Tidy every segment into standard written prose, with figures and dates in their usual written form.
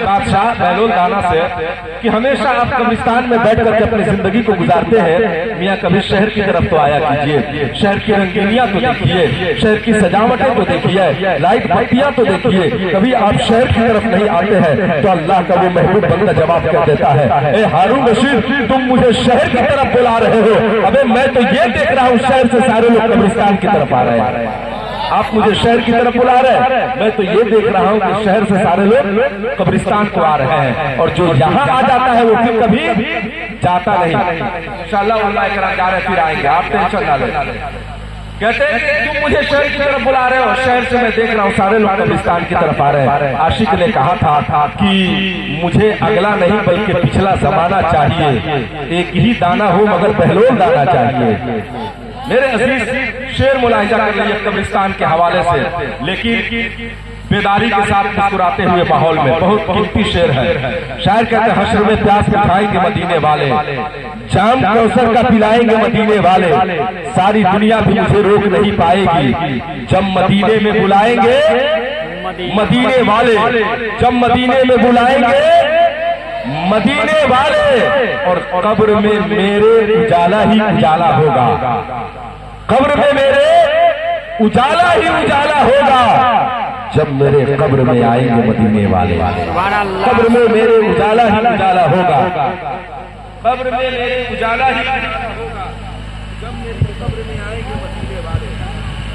بادشاہ بہلول دانا سے کہ ہمیشہ آپ قبرستان میں بیٹھ کر کے اپنی زندگی کو گزارتے ہیں، میاں کبھی شہر کی طرف تو آیا کیجئے، شہر کی رنگینیاں تو دیکھیے، شہر کی سجاوٹیں تو دیکھیے، لائٹ بتیاں تو دیکھیے، کبھی آپ شہر کی طرف نہیں آتے ہیں تو اللہ کا وہ محبوب بندہ جواب کر دیتا ہے، اے ہارون رشید تم مجھے شہر کی طرف بلا رہے ہو، ابے میں تو یہ دیکھ رہا ہوں شہر سے سارے لوگ قبرستان کی طرف آ رہے ہیں، آپ مجھے شہر کی طرف بلا رہے ہیں، میں تو یہ دیکھ رہا ہوں کہ شہر سے سارے لوگ قبرستان کو آ رہے ہیں، اور جو یہاں آ جاتا ہے وہ پھر کبھی جاتا نہیں۔ انشاءاللہ علماء کرام جا رہے پھر آئیں گے، آپ ٹینشن نہ لیں۔ کہتے ہیں کہ تم مجھے شہر کی طرف بلا رہے ہو، شہر سے میں دیکھ رہا ہوں سارے لوگ قبرستان کی طرف آ رہے ہیں۔ عاشق نے کہا تھا کہ مجھے اگلا نہیں بلکہ پچھلا زمانہ چاہیے، ایک ہی دانا ہو مگر بہلول دانا چاہیے۔ میرے عزیز شعر ملاحظہ کر لیجیے قبرستان کے حوالے سے، لیکن بیداری کے ساتھ مسکراتے ہوئے ماحول میں، بہت قیمتی شعر ہے۔ شاعر کہتے ہیں حشر میں پیاس بٹھائیں گے مدینے والے، جام کوثر کا پلائیں گے مدینے والے، ساری دنیا بھی مجھے روک نہیں پائے گی، جب مدینے میں بلائیں گے مدینے والے، جب مدینے میں بلائیں گے مدینے والے، اور قبر میں میرے اجالا ہی اجالا ہوگا، قبر میں میرے اجالا ہی اجالا ہوگا، جب میرے قبر میں آئیں گے مدینے والے، قبر میں میرے اجالا ہی اجالا ہوگا، قبر میں میرے اجالا ہی اجالا ہوگا، جب میرے قبر میں آئیں گے مدینے والے،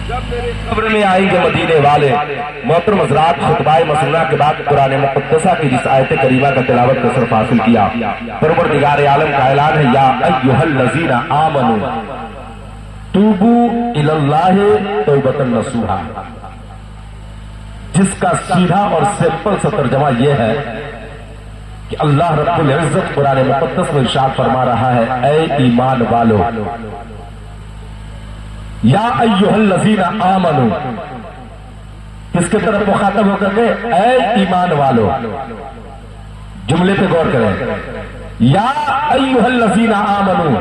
جب میرے قبر میں آئیں گے مدینے والے۔ محترم حضرات، خطبہ مسنونہ کے بعد قرآن مقدسہ کی جس آیت کریمہ کا تلاوت کا صرف حاصل کیا، پروردگار عالم کا اعلان ہے، یا ایھا الذین آمنوا توبوا الی اللہ توبۃ نصوحا، جس کا سیدھا اور سمپل سا ترجمہ یہ ہے کہ اللہ رب العزت قرآن مقدس میں ارشاد فرما رہا ہے، اے ایمان والو، یا ایھا الذین آمنوا، کس کے طرف مخاطب ہو کر کے؟ اے ایمان والو، جملے پہ غور کریں، یا ایھا الذین آمنوا،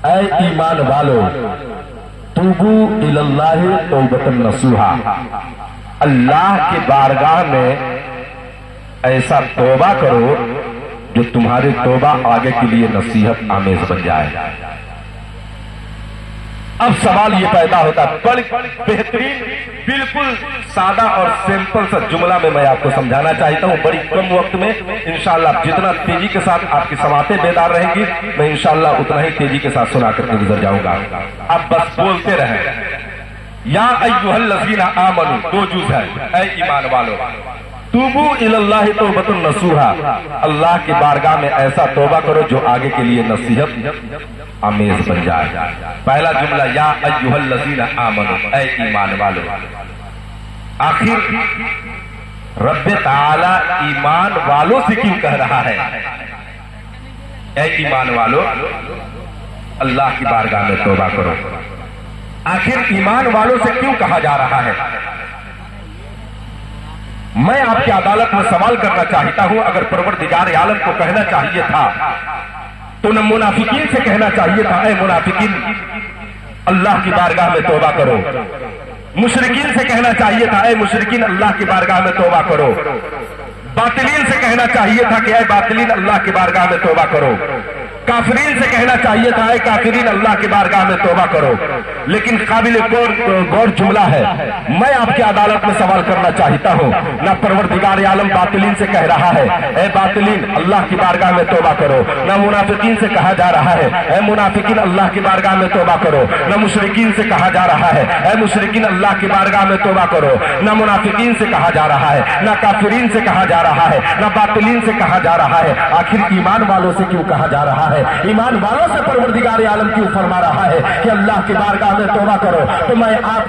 اے ایمان والو، توبوا الی اللہ توبۃ نصوحا، اللہ کی بارگاہ میں ایسا توبہ کرو جو تمہاری توبہ آگے کے لیے نصیحت آمیز بن جائے۔ اب سوال یہ پیدا ہوتا ہے، بڑی بہترین بالکل سادہ اور سمپل سا جملہ میں آپ کو سمجھانا چاہتا ہوں، بڑی کم وقت میں انشاءاللہ جتنا تیزی کے ساتھ آپ کی سماعتیں بیدار رہیں گی، میں انشاءاللہ اتنا ہی تیزی کے ساتھ سنا کر کے گزر جاؤں گا۔ اب بس بولتے رہیں، یا ایھا الذین آمنوا، دو جز ہے، اے ایمان والو، توبوا الی اللہ توبۃ نصوحا، اللہ کی بارگاہ میں ایسا توبہ کرو جو آگے کے لیے نصیحت آمیز بن جائے۔ پہلا جملہ یا ایھا الذین آمنوا، اے ایمان والو، آخر رب تعالی ایمان والوں سے کیوں کہہ رہا ہے اے ایمان والو اللہ کی بارگاہ میں توبہ کرو؟ آخر ایمان والوں سے کیوں کہا جا رہا ہے؟ میں آپ کی عدالت میں سوال کرنا چاہتا ہوں، اگر پروردگار عالم کو کہنا چاہیے تھا تو نہ منافقین سے کہنا چاہیے تھا اے منافقین اللہ کی بارگاہ میں توبہ کرو، مشرکین سے کہنا چاہیے تھا اے مشرکین اللہ کی بارگاہ میں توبہ کرو، باطلین سے کہنا چاہیے تھا کہ اے باطلین اللہ کی بارگاہ میں توبہ کرو، کافرین سے کہنا چاہیے تھا اے کافرین اللہ کی بارگاہ میں توبہ کرو، لیکن قابل غور جملہ ہے، میں آپ کی عدالت میں سوال کرنا چاہتا ہوں، نہ پروردگار عالم باطلین سے کہہ رہا ہے اے باطلین اللہ کی بارگاہ میں توبہ کرو، نہ منافقین سے کہا جا رہا ہے اے منافقین اللہ کی بارگاہ میں توبہ کرو، نہ مشرکین سے کہا جا رہا ہے اے مشرکین اللہ کی بارگاہ میں توبہ کرو، نہ منافقین سے کہا جا رہا ہے، نہ کافرین سے کہا جا رہا ہے، نہ باطلین سے کہا جا رہا ہے، آخر ایمان والوں سے کیوں کہا جا رہا ہے؟ ایمان والوں سے پروردگار عالم کیوں فرما رہا ہے کہ اللہ کی بارگاہ میں توبہ کرو؟ تو میں آپ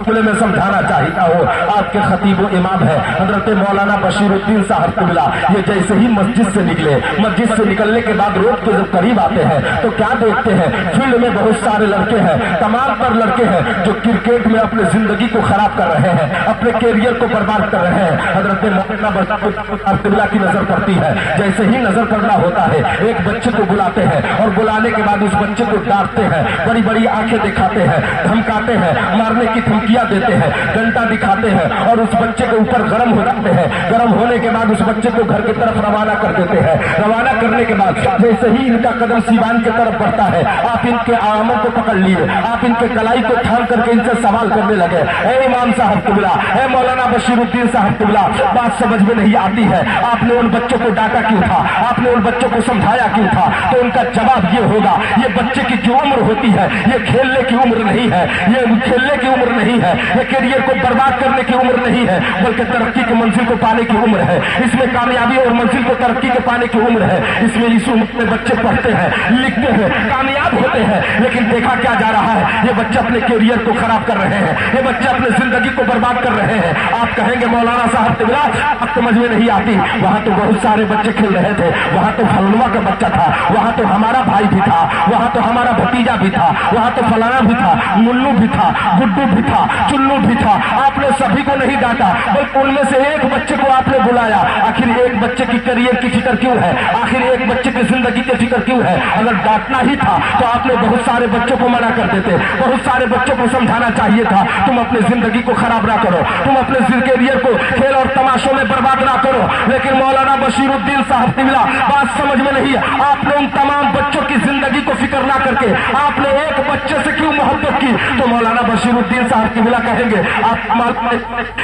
جملے میں سمجھانا چاہتا ہوں، آپ کے خطیب و امام ہے حضرت مولانا بشیر الدین صاحب قبلہ، یہ جیسے ہی مسجد سے نکلے، مسجد سے نکلنے کے بعد روڈ کے جب قریب آتے ہیں تو کیا دیکھتے ہیں؟ فیلڈ میں بہت سارے لڑکے ہیں، تمام تر لڑکے ہیں جو کرکٹ میں اپنے زندگی کو خراب کر رہے ہیں، اپنے کیریئر کو برباد کر رہے ہیں۔ حضرت مولانا بشیر قبلہ کی نظر پڑتی ہے، جیسے ہی نظر پڑنا ہوتا ہے ایک بچے کو بلاتے ہیں اور بلانے کے بعد اس بچے کو ڈانٹتے ہیں، بڑی بڑی آنکھیں دکھاتے ہیں، دھمکاتے ہیں، مارنے کی دھمکیاں धमकियां देते हैं, डंडा दिखाते हैं और उस बच्चे के ऊपर गर्म हो जाते हैं। गर्म होने के बाद उस बच्चे को घर की तरफ रवाना कर देते हैं। रवाना करने के बाद जैसे ही इनका कदम सीवान की तरफ बढ़ता है, आप इनके आमों को पकड़ लिए, आप इनके कलाई को थाम करके इनसे सवाल करने लगे, ए इमाम साहब किबला, ए मौलाना बशीरुद्दीन साहब किबला, बात समझ में नहीं आती है, आपने उन बच्चों को डांटा क्यों था, आपने उन बच्चों को समझाया क्यों था? तो उनका जवाब ये होगा, ये बच्चे की जो उम्र होती है ये खेलने की उम्र नहीं है, ये खेलने की उम्र नहीं है, ये करियर को बर्बाद करने की उम्र नहीं है, बल्कि तरक्की की मंजिल को पाने की उम्र है। इसमें कामयाबी और मंजिल को तरक्की के पाने की उम्र है। इसमें इस उम्र में बच्चे पढ़ते हैं, लिखते हैं, कामयाब होते हैं, लेकिन देखा क्या जा रहा है, ये बच्चे अपने करियर को खराब कर रहे हैं, ये बच्चे अपने जिंदगी को बर्बाद कर रहे हैं। आप कहेंगे मौलाना साहब तिबला अब समझ में नहीं आती, वहां तो बहुत सारे बच्चे खेल रहे थे, वहां तो फलनुआ का बच्चा था, वहां तो हमारा भाई भी था, वहां तो हमारा भतीजा भी था, वहां तो फलाना भी था, मुन्नू भी था, गुड्डू भी था, चुन्नू भी था। आपने सभी को नहीं डांटा, बल्कि उनमें से एक बच्चे को आपने बुलाया। आखिर एक बच्चे की करियर की फिक्र क्यों है? आखिर एक बच्चे की जिंदगी की फिक्र क्यों है? अगर डांटना ही था तो आपने बहुत सारे बच्चों को मना कर देते, बहुत सारे बच्चों को समझाना चाहिए था, तुम अपनी जिंदगी को खराब ना करो, तुम अपने करियर को खेल और तमाशों में बर्बाद ना करो। लेकिन मौलाना बशीरुद्दीन साहब किबला बात समझ में नहीं है, आपने उन तमाम बच्चों की जिंदगी को फिक्र ना करके आपने एक बच्चे से क्यों मोहब्बत की? तो मौलाना बशीरुद्दीन साहब किबला कहेंगे, आप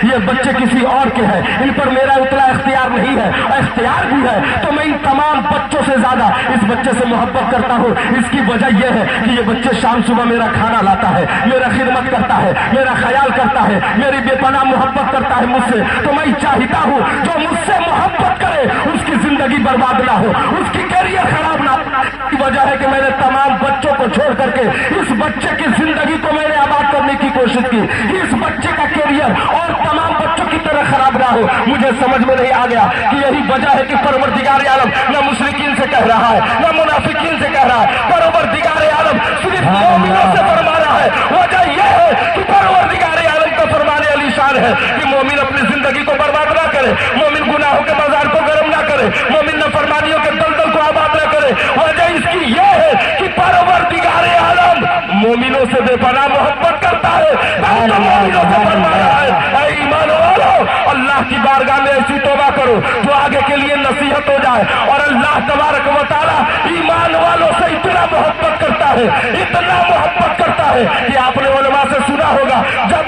ये बच्चे किसी और के हैं, इन पर मेरा उतना इख्तियार नहीं है, इख्तियार भी है तो मैं इन तमाम बच्चों से ज्यादा इस बच्चे से मोहब्बत करता हूँ। इसकी वजह यह है कि ये बच्चे शाम सुबह मेरा खाना लाता है, मेरा खिदमत करता है, मेरा ख्याल करता है, मेरी बेपनाह मोहब्बत करता है मुझसे। तो मैं चाहता हूँ जो मुझसे मोहब्बत करे उसकी जिंदगी बर्बाद ना हो, उसकी करियर खराब ना हो। की वजह है कि मैंने तमाम बच्चों को छोड़ करके इस बच्चे की जिंदगी को मैंने आबाद करने की कोशिश की, इस बच्चे का करियर और तमाम बच्चों की तरह खराब ना हो। मुझे समझ में नहीं आ गया कि यही वजह है कि परवरदिगार आलम न मुशरिकीन से कह रहा है, न मुनाफिकीन से कह रहा है, परवरदिगार आलम सिर्फ मोमिनों से फरमा रहा है। वजह यह है कि परवरदिगार आलम का फरमाने अली शान है कि मोमिन अपनी जिंदगी को बर्बाद ना करे, मोमिन गुनाहों के बाजार को गर्म ना करे, मोमिन नफरमानियों के दलदल को आबाद ना करे। वजह इसकी यह है कि परवरदिगार आलम मोमिनों से बेपनाह मोहब्बत करता है। मोमिनों से फरमा रहा है, ऐ ईमान वालों, अल्लाह की बारगाह में ऐसी तौबा करो जो आगे के लिए नसीहत हो जाए। और अल्लाह तबारक व तआला ईमान वालों से इतना मोहब्बत करता है, इतना मोहब्बत करता है कि आपने उलमा से सुना होगा, जब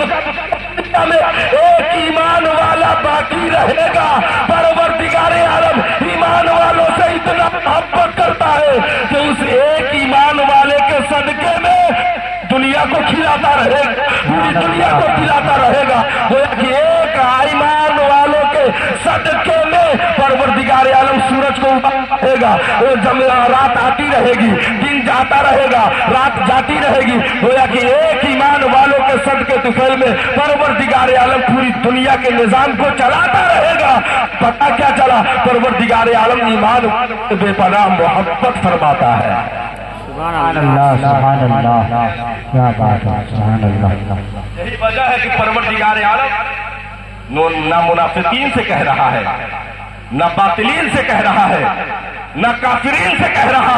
में एक ईमान वाला बाकी रहेगा, परवरदिगार आलम ईमान वालों से इतना मोहब्बत करता है कि उस एक ईमान वाले के सदके में दुनिया को खिलाता रहेगा, पूरी दुनिया को खिलाता रहेगा। कि एक ईमान वालों के सदके में परवरदिगार आलम सूरज को उठाएगा, जब रात आती रहेगी, दिन जाता रहेगा, रात जाती रहेगी। गोया कि एक ईमान वालों के सदके तुफैल में परवरदिगार आलम पूरी दुनिया के निजाम को चलाता रहेगा। पता क्या चला? परवरदिगार आलम ईमान बेपनाह मोहब्बत फरमाता है। यही वजह है कि परवरदिगार आलम न मुनाफिकीन से कह रहा है, न बातिलीन से कह रहा है, न काफिरीन से कह रहा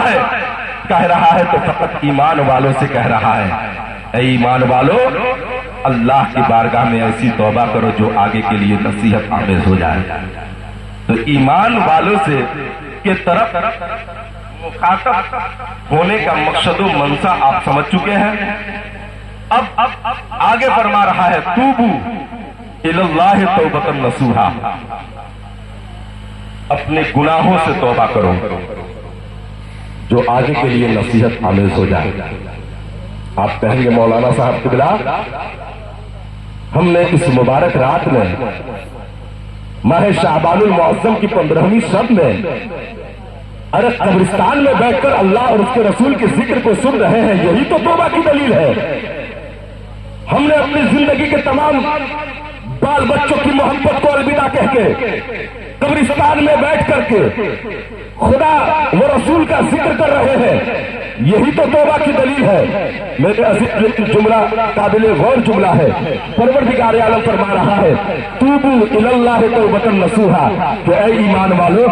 है तो फकत ईमान वालों से कह रहा है, ऐ ईमान वालों, अल्लाह की बारगाह में ऐसी तौबा करो जो आगे के लिए नसीहत आमेज हो जाए। तो ईमान वालों से के तरफ मुखातब होने का मकसद व मंशा आप समझ चुके हैं। अब आगे फरमा रहा है, तूबू इलल्लाह तौबतन नसूहा, अपने गुनाहों से तौबा करो जो आगे के लिए नसीहत आमेज हो जाए। आप कहेंगे मौलाना साहब किबला, हमने इस मुबारक रात में माह शाबानुल मुअज्जम की 15वीं शब में अरे कब्रिस्तान में बैठकर अल्लाह और उसके रसूल के जिक्र को सुन रहे हैं, यही तो तौबा की दलील है। हमने अपनी जिंदगी के तमाम बाल बच्चों की मोहब्बत को अलविदा कह के कब्रिस्तान में बैठ करके खुदा वो रसूल का जिक्र कर रहे हैं, यही तो तौबा की दलील है। मेरे अजीज जुमला काबिल गौर जुमला है। परवरदिगार आलम फरमा रहा है, तूबू इलल्लाह तौबतन नसूहा, कि ऐ ईमान वालों,